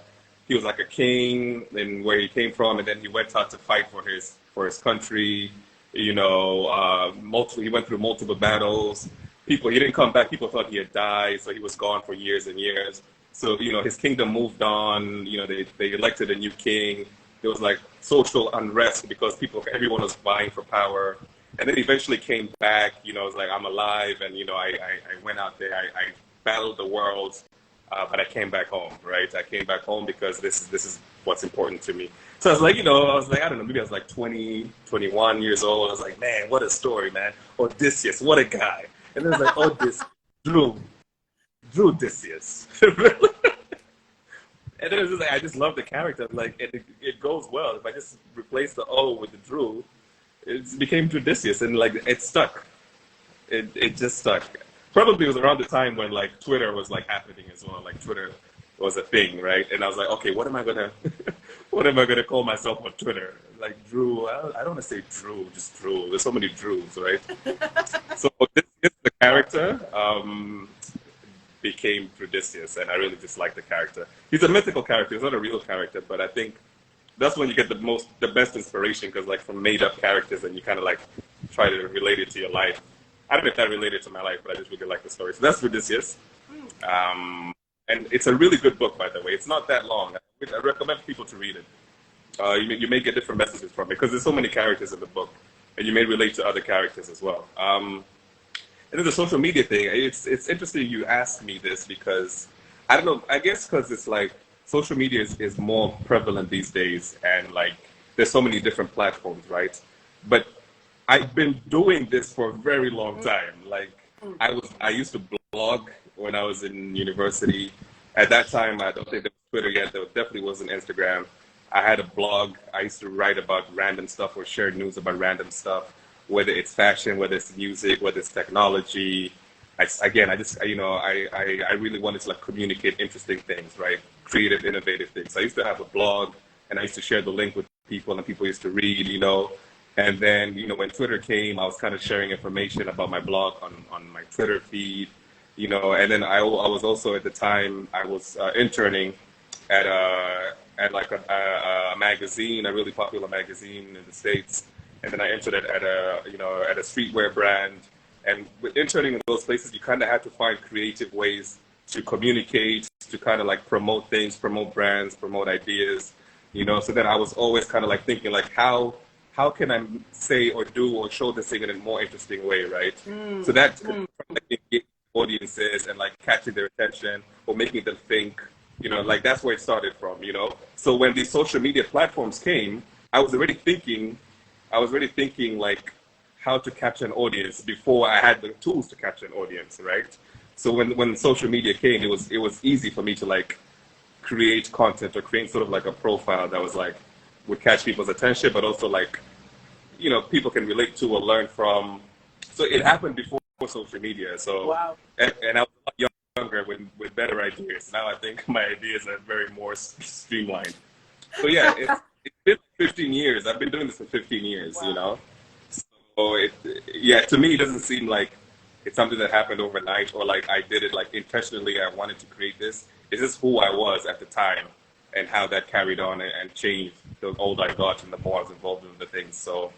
king in where he came from, and then he went out to fight for his country. He went through multiple battles. He didn't come back. People thought he had died, so he was gone for years and years. So, his kingdom moved on. They elected a new king. There was like social unrest because everyone was vying for power. And then eventually came back, it was like, I'm alive. And, I went out there, I battled the world, but I came back home, right? I came back home because this is what's important to me. So I was like, I don't know, maybe I was like 20, 21 years old. I was like, man, what a story, man. Odysseus, what a guy. And then it was like, Odysseus, Drudysseus. And then it was just like, I just love the character. Like, it goes well. If I just replace the O with the Drew, it became Drudysseus, and like, it stuck. It just stuck. Probably it was around the time when like Twitter was like happening as well. Like Twitter was a thing, right? And I was like, okay, what am I gonna what am I going to call myself on Twitter? Like Drew, I don't want to say Drew, just Drew. There's so many Drews, right? So this is the character became Drudysseus, and I really just like the character. He's a mythical character. He's not a real character, but I think that's when you get the best inspiration, because like from made up characters, and you kind of like try to relate it to your life. I don't know if that related to my life, but I just really like the story. So that's Drudysseus. And it's a really good book, by the way. It's not that long. I recommend people to read it. You may get different messages from it, because there's so many characters in the book, and you may relate to other characters as well. And then the social media thing, it's interesting you ask me this, because I don't know, I guess because it's like social media is more prevalent these days, and like there's so many different platforms, right? But I've been doing this for a very long time. Like I used to blog when I was in university. At that time, I don't think there was Twitter yet. There definitely wasn't Instagram. I had a blog. I used to write about random stuff or share news about random stuff, whether it's fashion, whether it's music, whether it's technology. I really wanted to like communicate interesting things, right? Creative, innovative things. I used to have a blog, and I used to share the link with people, and people used to read, And then, when Twitter came, I was kind of sharing information about my blog on my Twitter feed, And then I was also, at the time, I was interning at a magazine, a really popular magazine in the States. And then I entered it at a streetwear brand. And with interning in those places, you kind of had to find creative ways to communicate, to kind of like promote things, promote brands, promote ideas, So then I was always kind of like thinking like, how can I say or do or show this thing in a more interesting way, right? So that's like engaging audiences and like catching their attention or making them think, like that's where it started from, So when these social media platforms came, I was already thinking like how to capture an audience before I had the tools to capture an audience, right? So when social media came, it was easy for me to like create content or create sort of like a profile that was like would catch people's attention, but also like, people can relate to or learn from. So it happened before social media. So wow. And I was a lot younger with better ideas. Now I think my ideas are very more streamlined. So yeah, it's been 15 years. I've been doing this for 15 years, Wow. So to me, it doesn't seem like it's something that happened overnight or like I did it like intentionally. I wanted to create this. It's just who I was at the time and how that carried on and changed the older I got and the more I was involved in the things. So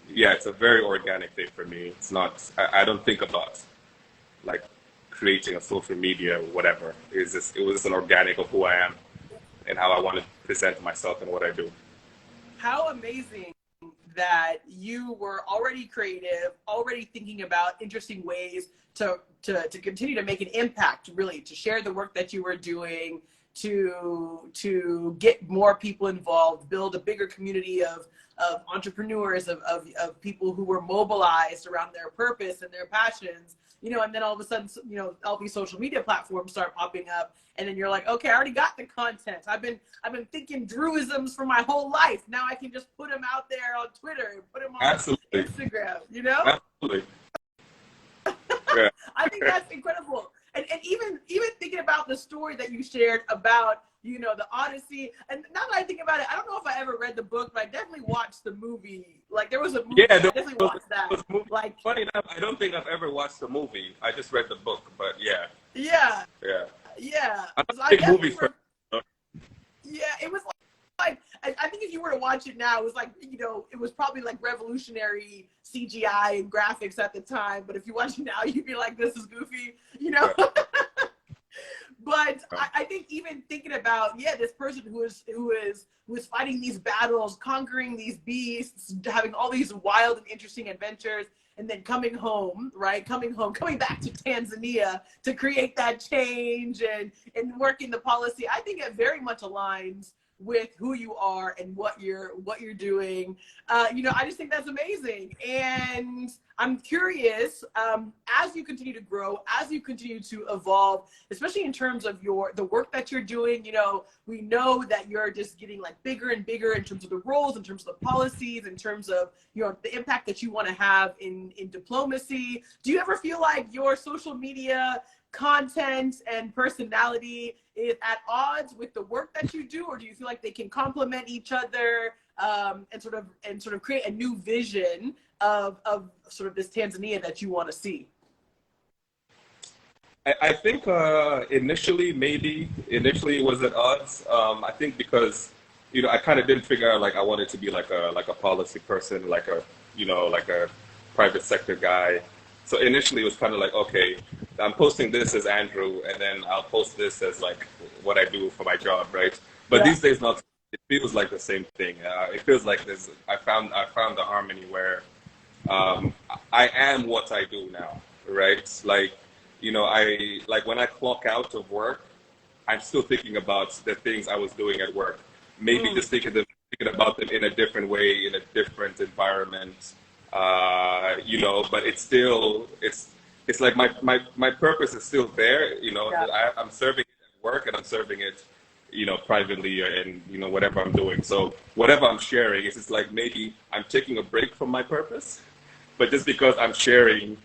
yeah, it's a very organic thing for me. It's not, I don't think about like creating a social media or whatever. It was just an organic of who I am and how I want to present myself and what I do. How amazing that you were already creative, already thinking about interesting ways to continue to make an impact, really, to share the work that you were doing, to get more people involved, build a bigger community of entrepreneurs, of people who were mobilized around their purpose and their passions, and then all of a sudden, all these social media platforms start popping up, and then you're like, okay, I already got the content. I've been thinking Druisms for my whole life. Now I can just put them out there on Twitter and put them on Absolutely. Instagram, Absolutely. Yeah. I think that's incredible. And even thinking about the story that you shared about, the Odyssey, and now that I think about it, I don't know if I ever read the book, but I definitely watched the movie. Like there was a movie, I definitely watched that. Like, funny enough, I don't think I've ever watched the movie. I just read the book, but yeah. Yeah. Yeah. Yeah. I'm a big movie fan. Yeah, it was like I think if you were to watch it now, it was like, it was probably like revolutionary CGI and graphics at the time. But if you watch it now, you'd be like, this is goofy, Yeah. But I think even thinking about, this person who is fighting these battles, conquering these beasts, having all these wild and interesting adventures, and then coming home, coming back to Tanzania to create that change and working the policy. I think it very much aligns with who you are and what you're doing. I just think that's amazing. And I'm curious, as you continue to grow, as you continue to evolve, especially in terms of the work that you're doing, we know that you're just getting like bigger and bigger in terms of the roles, in terms of the policies, in terms of, the impact that you want to have in diplomacy. Do you ever feel like your social media content and personality is at odds with the work that you do, or do you feel like they can complement each other, and sort of create a new vision of sort of this Tanzania that you want to see? I think initially it was at odds. I think because I kind of didn't figure out like I wanted to be like a policy person, like a private sector guy. So initially it was kind of like, okay, I'm posting this as Andrew, and then I'll post this as like what I do for my job, right? But these days, not. It feels like the same thing. It feels like this. I found the harmony where I am what I do now, right? Like, I like when I clock out of work, I'm still thinking about the things I was doing at work. Maybe just thinking about them in a different way, in a different environment. But it's like my purpose is still there. I'm serving it at work and I'm serving it, privately and whatever I'm doing. So whatever I'm sharing, it's just like maybe I'm taking a break from my purpose, but just because I'm sharing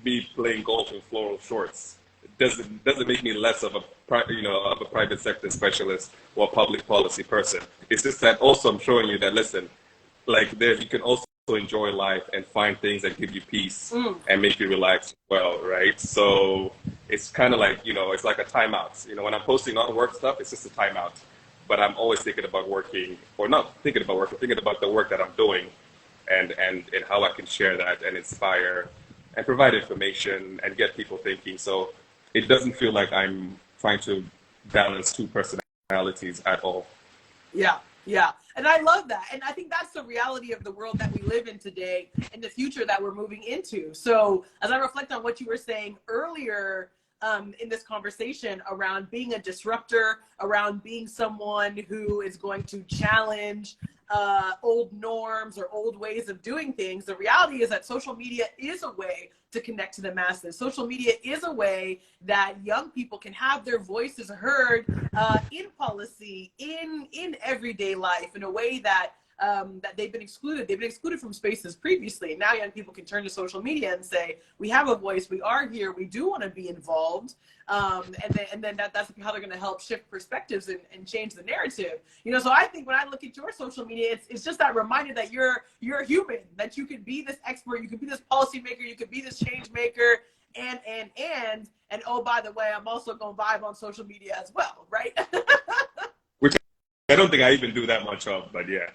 me playing golf in floral shorts doesn't make me less of a private sector specialist or public policy person. It's just that also I'm showing you that, listen, like you can also enjoy life and find things that give you peace and make you relax well, right? So it's kind of like, it's like a timeout. When I'm posting on work stuff, it's just a timeout. But I'm always thinking about working, or not thinking about work, but thinking about the work that I'm doing and how I can share that and inspire and provide information and get people thinking. So it doesn't feel like I'm trying to balance two personalities at all. Yeah. Yeah. And I love that. And I think that's the reality of the world that we live in today and the future that we're moving into. So as I reflect on what you were saying earlier in this conversation around being a disruptor, around being someone who is going to challenge old norms or old ways of doing things, the reality is that social media is a way to connect to the masses. Social media is a way that young people can have their voices heard in policy, in everyday life, in a way that that they've been excluded. They've been excluded from spaces previously. Now young people can turn to social media and say, we have a voice, we are here, we do want to be involved. And then that's how they're going to help shift perspectives and change the narrative. So I think when I look at your social media, it's just that reminder that you're human, that you could be this expert, you could be this policymaker, you could be this change maker, and oh, by the way, I'm also going to vibe on social media as well, right? Which I don't think I even do that much of, but yeah.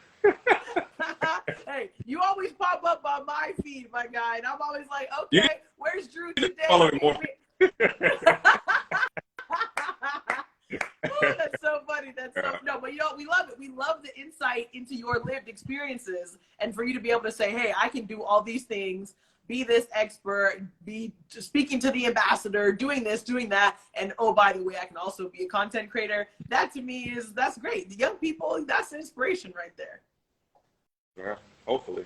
Hey, you always pop up on my feed, my guy, and I'm always like, okay, where's Drew today? Following more. Oh, that's so funny. No, but we love it. We love the insight into your lived experiences, and for you to be able to say, hey, I can do all these things, be this expert, be speaking to the ambassador, doing this, doing that, and oh, by the way, I can also be a content creator. That to me that's great. The young people, that's inspiration right there. Yeah, hopefully.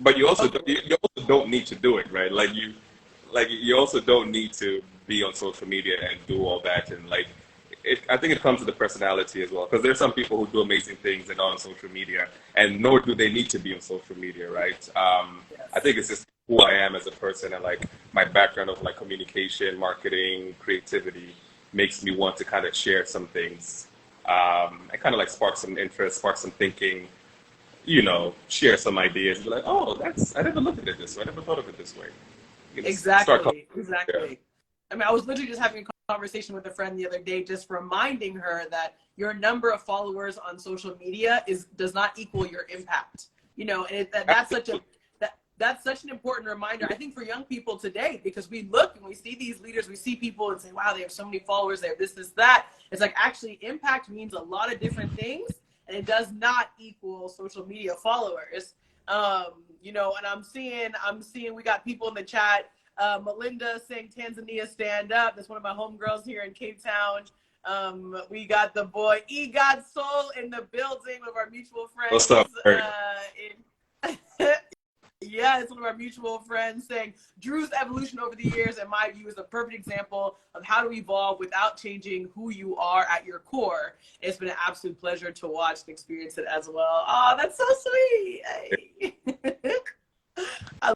But you also don't need to do it, right? Like you also don't need to be on social media and do all that, and I think it comes to the personality as well, because there's some people who do amazing things and are on social media, and nor do they need to be on social media, right? Yes. I think it's just who I am as a person, and my background of communication, marketing, creativity makes me want to kind of share some things, and kind of spark some interest, spark some thinking, share some ideas, be like, oh, I never looked at it this way, I never thought of it this way. Exactly. I mean, I was literally just having a conversation with a friend the other day, just reminding her that your number of followers on social media does not equal your impact. And that's such an important reminder, I think, for young people today, because we look and we see these leaders, we see people and say, wow, they have so many followers, they have this, that. It's like, actually, impact means a lot of different things, and it does not equal social media followers. And I'm seeing we got people in the chat. Melinda saying Tanzania stand up. That's one of my homegirls here in Cape Town. We got the boy Egad Soul in the building, one of our mutual friends. What's up? Yeah, it's one of our mutual friends saying Drew's evolution over the years, in my view, is a perfect example of how to evolve without changing who you are at your core. It's been an absolute pleasure to watch and experience it as well. Oh, that's so sweet. Hey. I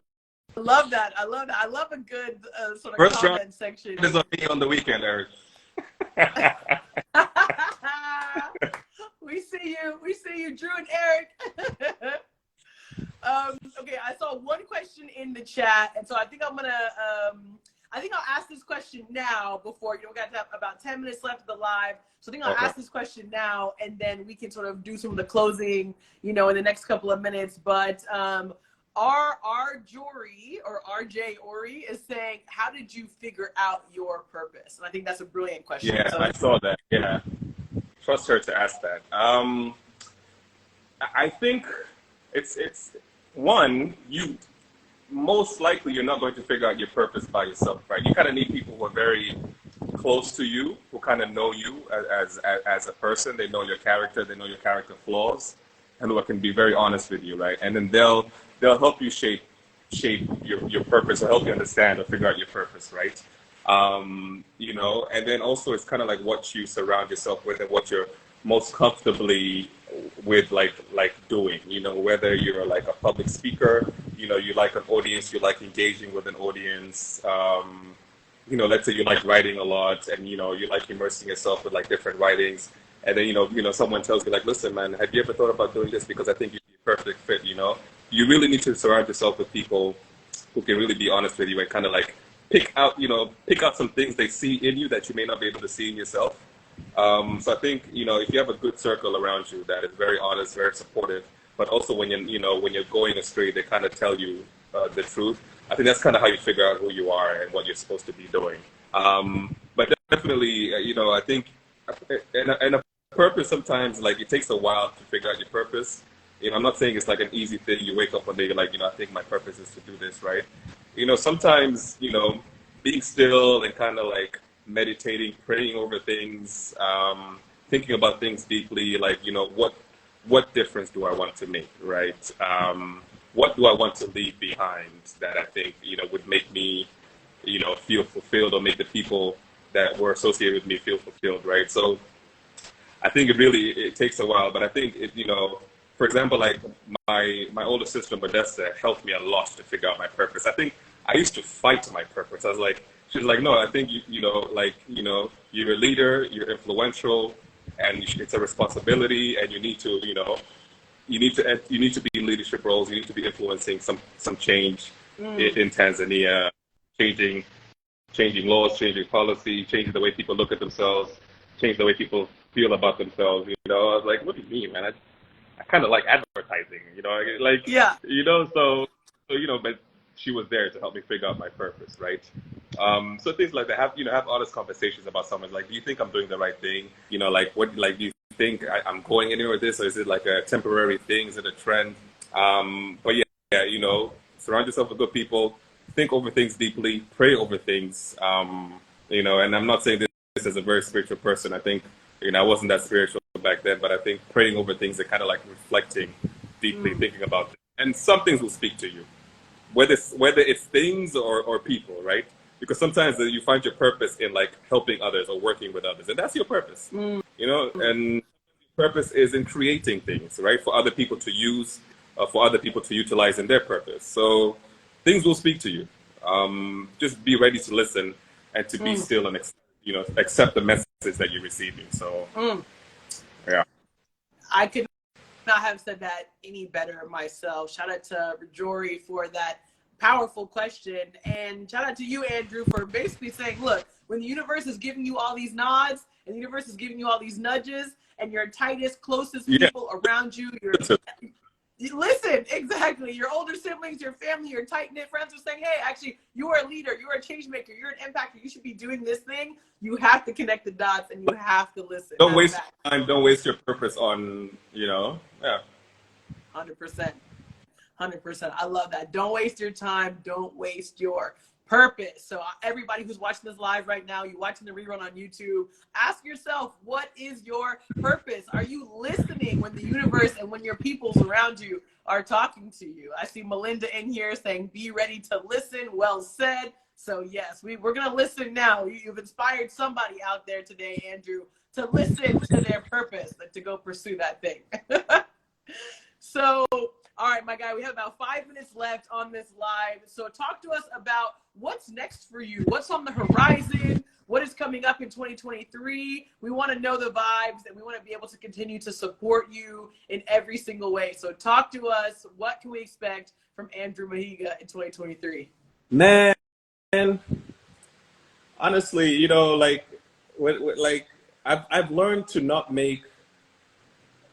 love that. I love that. I love a good sort of First comment round section. is on me on the weekend, Eric. We see you, Drew and Eric. Okay, I saw one question in the chat, and so I think I'm gonna I think I'll ask this question now before, we got to have about 10 minutes left of the live. So I think I'll ask this question now, and then we can sort of do some of the closing, in the next couple of minutes. But our Jory, or RJ Ori, is saying, how did you figure out your purpose? And I think that's a brilliant question. Yeah, So, I saw that. Yeah. Trust her to ask that. I think it's one, most likely you're not going to figure out your purpose by yourself, right? You kind of need people who are very close to you, who kind of know you as a person. They know your character, they know your character flaws, and who can be very honest with you, right? And then they'll help you shape your purpose, or help you understand or figure out your purpose, right? And then also it's kind of like what you surround yourself with and what you're most comfortably with, like doing, whether you're like a public speaker, you like an audience, you like engaging with an audience, let's say you like writing a lot, and you like immersing yourself with like different writings, and then someone tells you like, listen man, have you ever thought about doing this, because I think you'd be a perfect fit. You really need to surround yourself with people who can really be honest with you and kind of like pick out some things they see in you that you may not be able to see in yourself. So I think, if you have a good circle around you that is very honest, very supportive, but also when you're going astray, they kind of tell you the truth. I think that's kind of how you figure out who you are and what you're supposed to be doing. But definitely, I think, and a purpose sometimes, like, it takes a while to figure out your purpose. I'm not saying it's like an easy thing. You wake up one day, you're like, I think my purpose is to do this, right? Sometimes, being still and kind of like meditating, praying over things, thinking about things deeply, like, what difference do I want to make, right? What do I want to leave behind that I think, would make me, feel fulfilled, or make the people that were associated with me feel fulfilled, right? So I think it takes a while, but I think for example, like my older sister, Modesta, helped me a lot to figure out my purpose. I think I used to fight my purpose. I was like, she was like, no, I think you're a leader, you're influential, and it's a responsibility, and you need to be in leadership roles. You need to be influencing some change in Tanzania, changing laws, changing policy, changing the way people look at themselves, changing the way people feel about themselves. I was like, what do you mean, man? I kind of like advertising, yeah. But she was there to help me figure out my purpose, right? So things like that, have honest conversations about someone. Like, do you think I'm doing the right thing? Do you think I'm going anywhere with this, or is it like a temporary thing? Is it a trend? But yeah, surround yourself with good people, think over things deeply, pray over things, and I'm not saying this as a very spiritual person. I think, I wasn't that spiritual back then, but I think praying over things and kind of like reflecting deeply, thinking about it. And some things will speak to you, whether it's things or people, right? Because sometimes you find your purpose in like helping others or working with others, and that's your purpose, and your purpose is in creating things, right, for other people to use, for other people to utilize in their purpose. So things will speak to you. Just be ready to listen and to be still and accept the message that you're receiving. So yeah, I could not have said that any better myself. Shout out to Jory for that powerful question, and shout out to you, Andrew, for basically saying, look, when the universe is giving you all these nods and the universe is giving you all these nudges, and your tightest, closest people around you, listen, exactly, your older siblings, your family, your tight-knit friends are saying, hey, actually, you are a leader, you're a change maker, you're an impactor, you should be doing this thing. You have to connect the dots, and you have to listen. Don't waste time, don't waste your purpose on, 100%. 100%. I love that. Don't waste your time. Don't waste your purpose. So everybody who's watching this live right now, you're watching the rerun on YouTube, ask yourself, what is your purpose? Are you listening when the universe and when your people around you are talking to you? I see Melinda in here saying, be ready to listen. Well said. So yes, we're going to listen now. You've inspired somebody out there today, Andrew, to listen to their purpose and to go pursue that thing. So All right, my guy, we have about 5 minutes left on this live. So talk to us about what's next for you. What's on the horizon? What is coming up in 2023? We want to know the vibes, and we want to be able to continue to support you in every single way. So talk to us. What can we expect from Andrew Mahiga in 2023? Man, honestly, you know, like I've learned to not make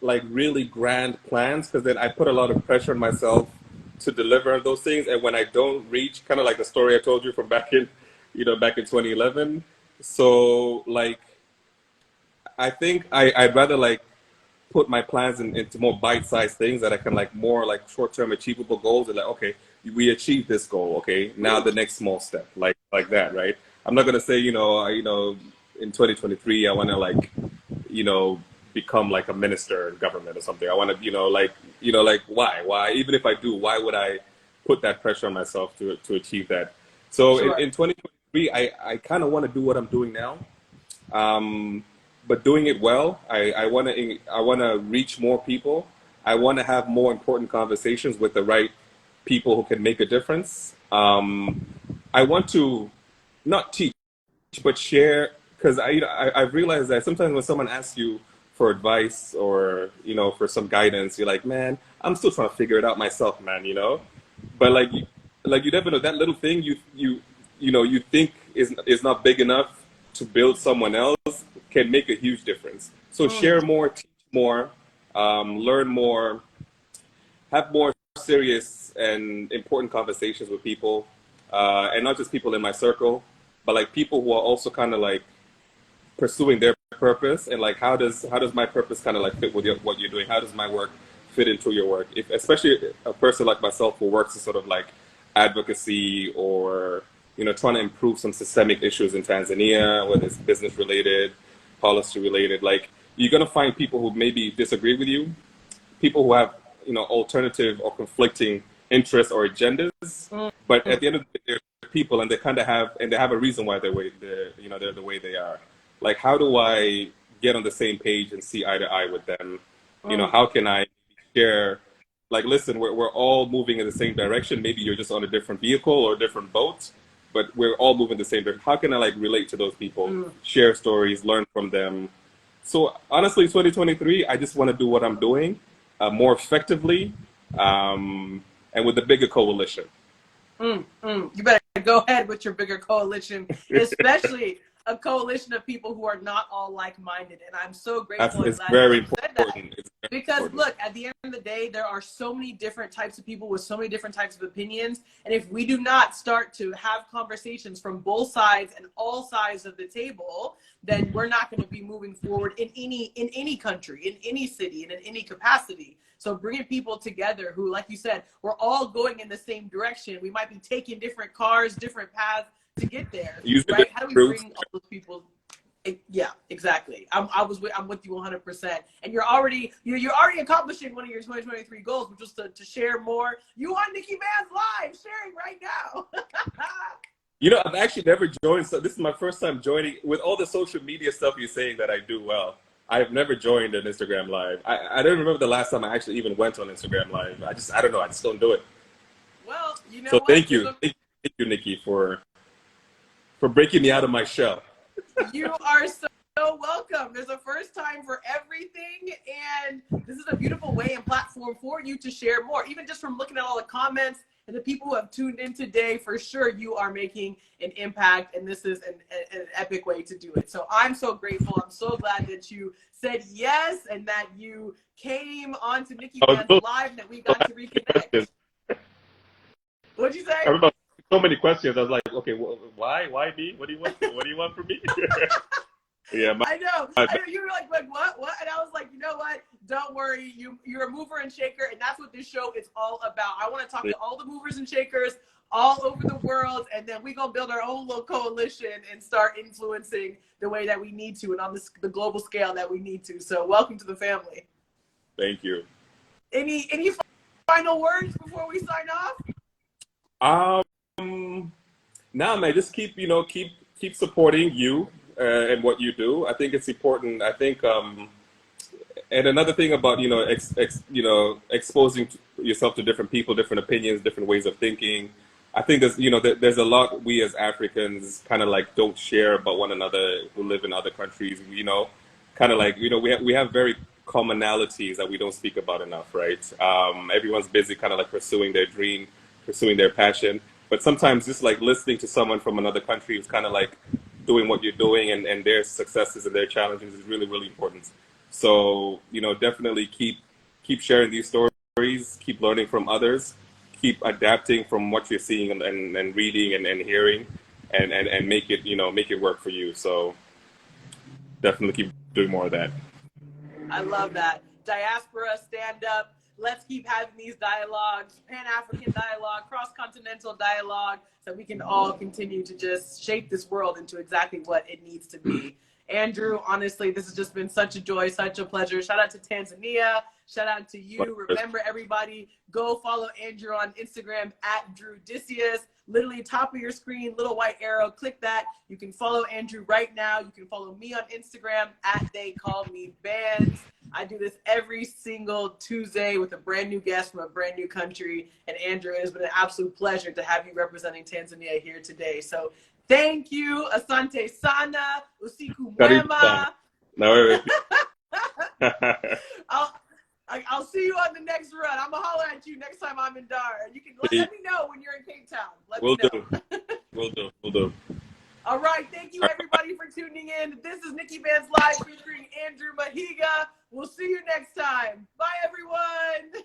like really grand plans, because then I put a lot of pressure on myself to deliver those things, and when I don't reach, kind of like the story I told you from back in 2011. So like I think I'd rather like put my plans into more bite-sized things that I can like more like short-term achievable goals, and like, okay, we achieved this goal, okay, now the next small step, like that, right? I'm not gonna say in 2023 I want to like become like a minister in government or something. I want to like why even if I do, why would I put that pressure on myself to achieve that? So Sure. in 2023 I kind of want to do what I'm doing now, but doing it well. I want to reach more people. I want to have more important conversations with the right people who can make a difference. I want to not teach, but share, because I've realized that sometimes when someone asks you for advice or for some guidance, you're like, man, I'm still trying to figure it out myself, man. But like you never know, that little thing you think is not big enough to build someone else can make a huge difference. So share more, teach more, learn more, have more serious and important conversations with people, and not just people in my circle, but like people who are also kind of like pursuing their purpose, and like how does my purpose kind of like fit with what you're doing? How does my work fit into your work? If especially a person like myself who works in sort of like advocacy or trying to improve some systemic issues in Tanzania, whether it's business related, policy related, like you're gonna find people who maybe disagree with you, people who have alternative or conflicting interests or agendas, but at the end of the day, they're people, and they kind of have a reason why they're the way they are. Like, how do I get on the same page and see eye to eye with them? How can I share? Like, listen, we're all moving in the same direction. Maybe you're just on a different vehicle or a different boat, but we're all moving the same direction. How can I like relate to those people, share stories, learn from them? So honestly, 2023, I just want to do what I'm doing more effectively, and with a bigger coalition. You better go ahead with your bigger coalition, especially a coalition of people who are not all like-minded. And I'm so grateful and glad that you said that. Because look, at the end of the day, there are so many different types of people with so many different types of opinions. And if we do not start to have conversations from both sides and all sides of the table, then we're not going to be moving forward in any country, in any city, and in any capacity. So bringing people together who, like you said, we're all going in the same direction. We might be taking different cars, different paths to get there, right? How do we bring all those people? Yeah, exactly. I'm with you 100%. And you're already accomplishing one of your 2023 goals, which was to share more. You on NIKKI BANZ Live, sharing right now. I've actually never joined, so this is my first time joining. With all the social media stuff you're saying that I do well, I've never joined an Instagram Live. I don't remember the last time I actually even went on Instagram Live. I don't know, I just don't do it. Well, so thank you, Nikki, for breaking me out of my shell. You are so welcome. There's a first time for everything, and this is a beautiful way and platform for you to share more. Even just from looking at all the comments and the people who have tuned in today, for sure you are making an impact, and this is an epic way to do it. So I'm so grateful. I'm so glad that you said yes and that you came on to NIKKI BANZ Live and that we got to reconnect. What'd you say? So many questions. I was like, okay, why me? What do you want from me? Yeah, I know. You were like, what? And I was like, you know what? Don't worry. You're a mover and shaker, and that's what this show is all about. I want to talk to all the movers and shakers all over the world, and then we're going to build our own little coalition and start influencing the way that we need to and on the global scale that we need to. So welcome to the family. Thank you. Any final words before we sign off? Nah, man, just keep supporting you and what you do. I think it's important. I think, and another thing about exposing yourself to different people, different opinions, different ways of thinking. I think there's, there's a lot we as Africans kind of like don't share about one another who live in other countries. Kind of like, we have very commonalities that we don't speak about enough, right? Everyone's busy kind of like pursuing their dream, pursuing their passion. But sometimes just like listening to someone from another country who's kind of like doing what you're doing and their successes and their challenges is really, really important. So, definitely keep sharing these stories, keep learning from others, keep adapting from what you're seeing and reading and hearing and make it work for you. So definitely keep doing more of that. I love that. Diaspora, stand up. Let's keep having these dialogues, Pan-African dialogue, cross-continental dialogue, so we can all continue to just shape this world into exactly what it needs to be. Andrew, honestly, this has just been such a joy, such a pleasure. Shout out to Tanzania. Shout out to you. Remember, everybody, go follow Andrew on Instagram at Drudysseus. Literally top of your screen, little white arrow, click that. You can follow Andrew right now. You can follow me on Instagram at They Call Me Bands. I do this every single Tuesday with a brand new guest from a brand new country. And Andrew, it has been an absolute pleasure to have you representing Tanzania here today. So thank you. Asante sana. Usiku mwema. No, I'll see you on the next run. I'm going to holler at you next time I'm in Dar. You can let me know when you're in Cape Town. Will do. All right. Thank you, everybody, for tuning in. This is NIKKI BANZ Live featuring Andrew Mahiga. We'll see you next time. Bye, everyone.